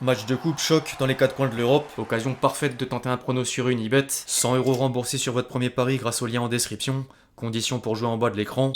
Match de coupe choc dans les quatre coins de l'Europe, occasion parfaite de tenter un prono sur Unibet, 100 € remboursés sur votre premier pari grâce au lien en description, conditions pour jouer en bas de l'écran.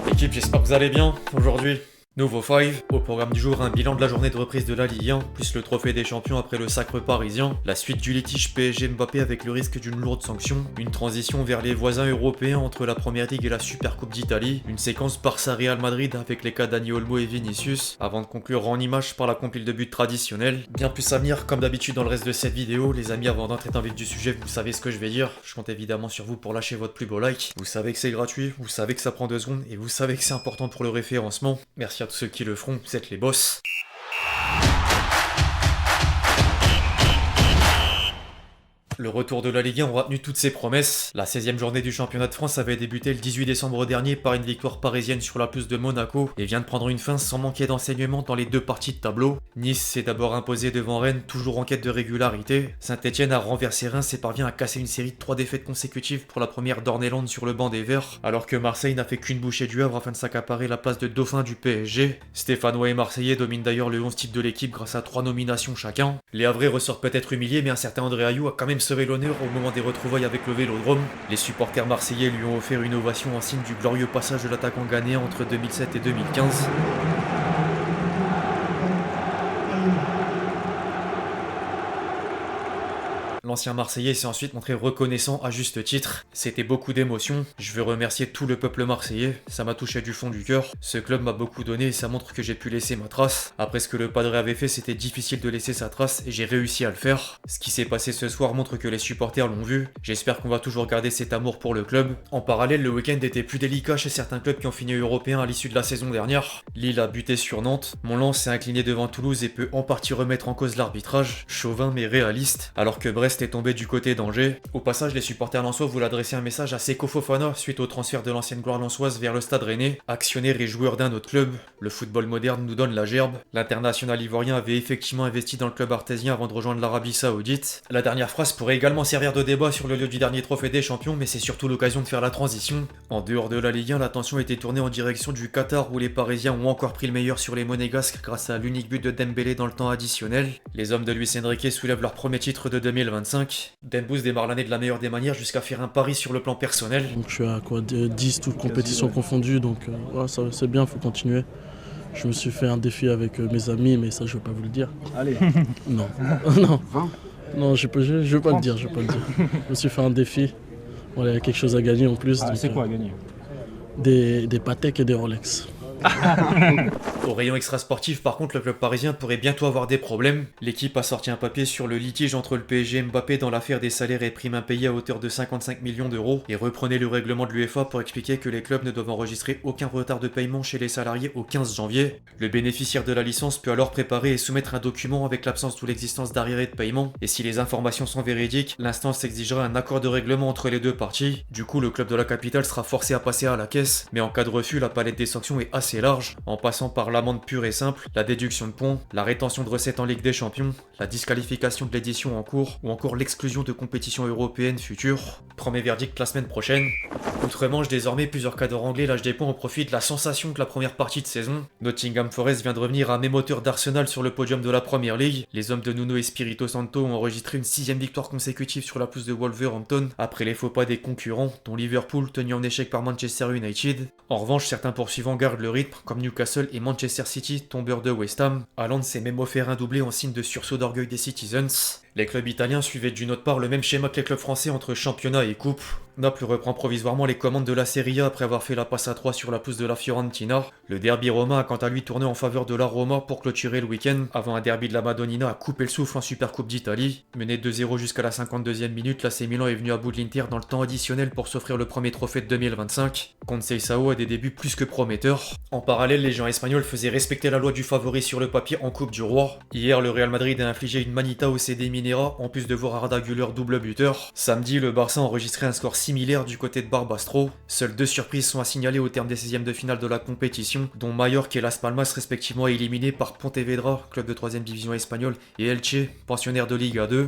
L'équipe, j'espère que vous allez bien. Aujourd'hui, nouveau 5. Au programme du jour, un bilan de la journée de reprise de la Ligue 1, plus le trophée des champions après le sacre parisien, la suite du litige PSG-Mbappé avec le risque d'une lourde sanction, une transition vers les voisins européens entre la Première Ligue et la Super Coupe d'Italie, une séquence Barça-Real Madrid avec les cas Dani Olmo et Vinicius, avant de conclure en images par la compile de buts traditionnelle. Bien plus à venir, comme d'habitude dans le reste de cette vidéo. Les amis, avant d'entrer dans le vif du sujet, vous savez ce que je vais dire. Je compte évidemment sur vous pour lâcher votre plus beau like. Vous savez que c'est gratuit, vous savez que ça prend 2 secondes, et vous savez que c'est important pour le référencement. Merci à tous ceux qui le feront, vous êtes les boss. Le retour de la Ligue 1 aura tenu toutes ses promesses. La 16e journée du championnat de France avait débuté le 18 décembre dernier par une victoire parisienne sur la pelouse de Monaco et vient de prendre une fin sans manquer d'enseignement dans les deux parties de tableau. Nice s'est d'abord imposé devant Rennes, toujours en quête de régularité. Saint-Etienne a renversé Reims et parvient à casser une série de 3 défaites consécutives pour la première d'Ornéland sur le banc des Verts, alors que Marseille n'a fait qu'une bouchée du Havre afin de s'accaparer la place de dauphin du PSG. Stéphanois et Marseillais dominent d'ailleurs le 11 type de l'équipe grâce à 3 nominations chacun. Les Havrais ressortent peut-être humiliés, mais un certain André Ayou a quand même sauvé l'honneur au moment des retrouvailles avec le Vélodrome. Les supporters marseillais lui ont offert une ovation en signe du glorieux passage de l'attaquant ghanéen entre 2007 et 2015. L'ancien Marseillais s'est ensuite montré reconnaissant à juste titre. C'était beaucoup d'émotions. Je veux remercier tout le peuple marseillais. Ça m'a touché du fond du cœur. Ce club m'a beaucoup donné et ça montre que j'ai pu laisser ma trace. Après ce que le Padre avait fait, c'était difficile de laisser sa trace et j'ai réussi à le faire. Ce qui s'est passé ce soir montre que les supporters l'ont vu. J'espère qu'on va toujours garder cet amour pour le club. En parallèle, le week-end était plus délicat chez certains clubs qui ont fini européens à l'issue de la saison dernière. Lille a buté sur Nantes. Mont-Lens s'est incliné devant Toulouse et peut en partie remettre en cause l'arbitrage. Chauvin mais réaliste. Alors que Brest est tombé du côté d'Angers. Au passage, les supporters lensois voulaient adresser un message à Seko Fofana suite au transfert de l'ancienne gloire lensoise vers le Stade Rennais, actionnaire et joueur d'un autre club. Le football moderne nous donne la gerbe. L'international ivoirien avait effectivement investi dans le club artésien avant de rejoindre l'Arabie Saoudite. La dernière phrase pourrait également servir de débat sur le lieu du dernier trophée des champions, mais c'est surtout l'occasion de faire la transition. En dehors de la Ligue 1, l'attention était tournée en direction du Qatar où les Parisiens ont encore pris le meilleur sur les Monégasques grâce à l'unique but de Dembélé dans le temps additionnel. Les hommes de Luis Enrique soulèvent leur premier titre de 2025. Dembous démarre l'année de la meilleure des manières jusqu'à faire un pari sur le plan personnel. Donc je suis à 10 toutes compétitions confondues, donc voilà, ça, c'est bien, faut continuer. Je me suis fait un défi avec mes amis, mais ça je veux pas vous le dire. Allez. Non, non, 20. non, je veux pas le dire, je me suis fait un défi. Voilà, il y a quelque chose à gagner en plus. C'est quoi à gagner? Des Patek et des Rolex. Au rayon extra-sportif, par contre, le club parisien pourrait bientôt avoir des problèmes. L'équipe a sorti un papier sur le litige entre le PSG et Mbappé dans l'affaire des salaires et primes impayés à hauteur de 55 millions d'euros et reprenait le règlement de l'UEFA pour expliquer que les clubs ne doivent enregistrer aucun retard de paiement chez les salariés au 15 janvier. Le bénéficiaire de la licence peut alors préparer et soumettre un document avec l'absence ou l'existence d'arriérés de paiement, et si les informations sont véridiques, l'instance exigera un accord de règlement entre les deux parties. Du coup, le club de la capitale sera forcé à passer à la caisse, mais en cas de refus, la palette des sanctions est assez large, en passant par l'amende pure et simple, la déduction de ponts, la rétention de recettes en Ligue des Champions, la disqualification de l'édition en cours, ou encore l'exclusion de compétitions européennes futures. Premier verdict la semaine prochaine. Outre-Manche, désormais, plusieurs cadres anglais lâchent des points au profit de la sensation de la première partie de saison. Nottingham Forest vient de revenir à même hauteur d'Arsenal sur le podium de la Premier League. Les hommes de Nuno Espirito Santo ont enregistré une 6ème victoire consécutive sur la pelouse de Wolverhampton, après les faux pas des concurrents, dont Liverpool tenu en échec par Manchester United. En revanche, certains poursuivants gardent le rythme, comme Newcastle et Manchester City, tombeurs de West Ham. Haaland s'est même offert un doublé en signe de sursaut d'orgueil des Citizens. Les clubs italiens suivaient d'une autre part le même schéma que les clubs français entre championnat et coupe. Naples reprend provisoirement les commandes de la Serie A après avoir fait la passe à 3 sur la pelouse de la Fiorentina. Le derby romain a quant à lui tourné en faveur de la Roma pour clôturer le week-end, avant un derby de la Madonnina à couper le souffle en Supercoupe d'Italie. Mené 2-0 jusqu'à la 52e minute, l'AC Milan est venu à bout de l'Inter dans le temps additionnel pour s'offrir le premier trophée de 2025. Conceição a des débuts plus que prometteurs. En parallèle, les gens espagnols faisaient respecter la loi du favori sur le papier en Coupe du Roi. Hier, le Real Madrid a infligé une manita au CD Minera, en plus de voir Arda Güler double buteur. Samedi, le Barça a enregistré un score similaire du côté de Barbastro. Seules 2 surprises sont à signaler au terme des 16e de finale de la compétition, dont Mallorca et Las Palmas respectivement éliminés par Pontevedra, club de 3e division espagnole, et Elche, pensionnaire de Liga 2.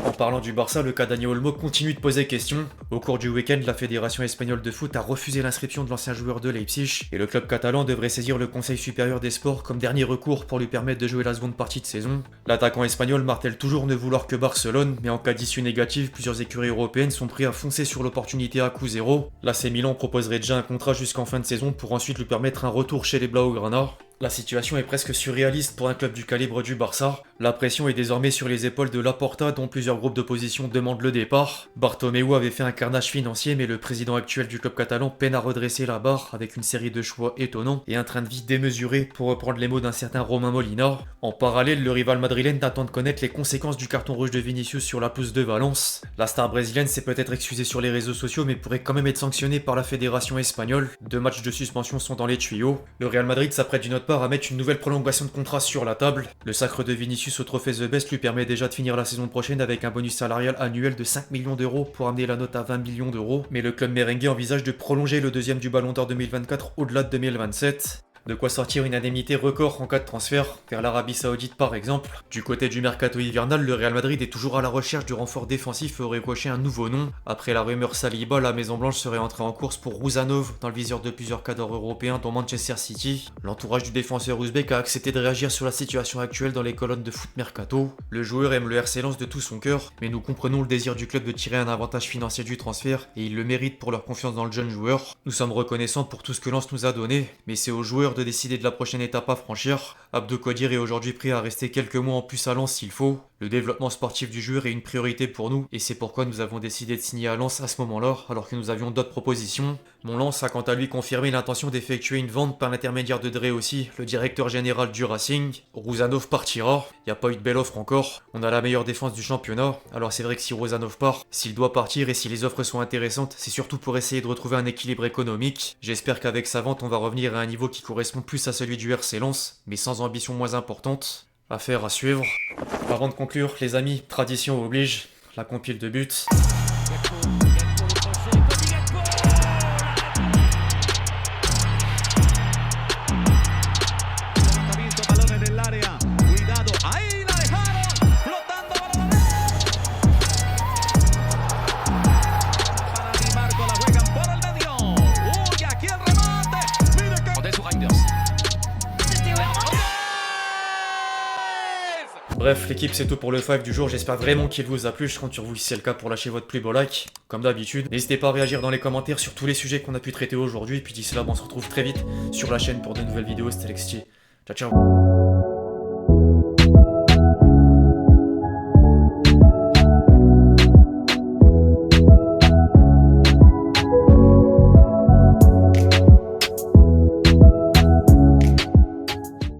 En parlant du Barça, le cas Dani Olmo continue de poser question. Au cours du week-end, la fédération espagnole de foot a refusé l'inscription de l'ancien joueur de Leipzig, et le club catalan devrait saisir le Conseil supérieur des sports comme dernier recours pour lui permettre de jouer la seconde partie de saison. L'attaquant espagnol martèle toujours ne vouloir que Barcelone, mais en cas d'issue négative, plusieurs écuries européennes sont prêtes à foncer sur l'opportunité à coût zéro. L'AC Milan proposerait déjà un contrat jusqu'en fin de saison pour ensuite lui permettre un retour chez les Blaugrana. La situation est presque surréaliste pour un club du calibre du Barça. La pression est désormais sur les épaules de Laporta, dont plusieurs groupes d'opposition demandent le départ. Bartomeu avait fait un carnage financier, mais le président actuel du club catalan peine à redresser la barre avec une série de choix étonnants et un train de vie démesuré, pour reprendre les mots d'un certain Romain Molina. En parallèle, le rival madrilène attend de connaître les conséquences du carton rouge de Vinicius sur la pelouse de Valence. La star brésilienne s'est peut-être excusée sur les réseaux sociaux, mais pourrait quand même être sanctionnée par la fédération espagnole. 2 matchs de suspension sont dans les tuyaux. Le Real Madrid s'apprête d'une autre part à mettre une nouvelle prolongation de contrat sur la table. Le sacre de Vinicius au trophée The Best lui permet déjà de finir la saison prochaine avec un bonus salarial annuel de 5 millions d'euros pour amener la note à 20 millions d'euros. Mais le club merengue envisage de prolonger le deuxième du Ballon d'Or 2024 au-delà de 2027. De quoi sortir une indemnité record en cas de transfert, vers l'Arabie Saoudite par exemple. Du côté du mercato hivernal, le Real Madrid est toujours à la recherche du renfort défensif et aurait coché un nouveau nom. Après la rumeur Saliba, la Maison Blanche serait entrée en course pour Rouzanov, dans le viseur de plusieurs cadres européens dont Manchester City. L'entourage du défenseur ouzbek a accepté de réagir sur la situation actuelle dans les colonnes de foot mercato. Le joueur aime le RC Lens de tout son cœur, mais nous comprenons le désir du club de tirer un avantage financier du transfert et ils le méritent pour leur confiance dans le jeune joueur. Nous sommes reconnaissants pour tout ce que Lens nous a donné, mais c'est aux joueurs de décider de la prochaine étape à franchir. Abdou Kodir est aujourd'hui prêt à rester quelques mois en plus à Lens s'il faut. Le développement sportif du joueur est une priorité pour nous et c'est pourquoi nous avons décidé de signer à Lens à ce moment-là alors que nous avions d'autres propositions. Mon Lens a quant à lui confirmé l'intention d'effectuer une vente par l'intermédiaire de Dre aussi, le directeur général du Racing. Rouzanov partira, il n'y a pas eu de belle offre encore. On a la meilleure défense du championnat, alors c'est vrai que si Rouzanov part, s'il doit partir et si les offres sont intéressantes, c'est surtout pour essayer de retrouver un équilibre économique. J'espère qu'avec sa vente on va revenir à un niveau qui correspond plus à celui du RC Lens, mais sans ambition moins importante. Affaire à suivre. Avant de conclure, les amis, tradition oblige, la compile de buts. Bref, l'équipe, c'est tout pour le 5 du jour, j'espère vraiment qu'il vous a plu, je compte sur vous si c'est le cas pour lâcher votre plus beau like, comme d'habitude. N'hésitez pas à réagir dans les commentaires sur tous les sujets qu'on a pu traiter aujourd'hui, puis d'ici là, on se retrouve très vite sur la chaîne pour de nouvelles vidéos, c'était Lexti. Ciao ciao.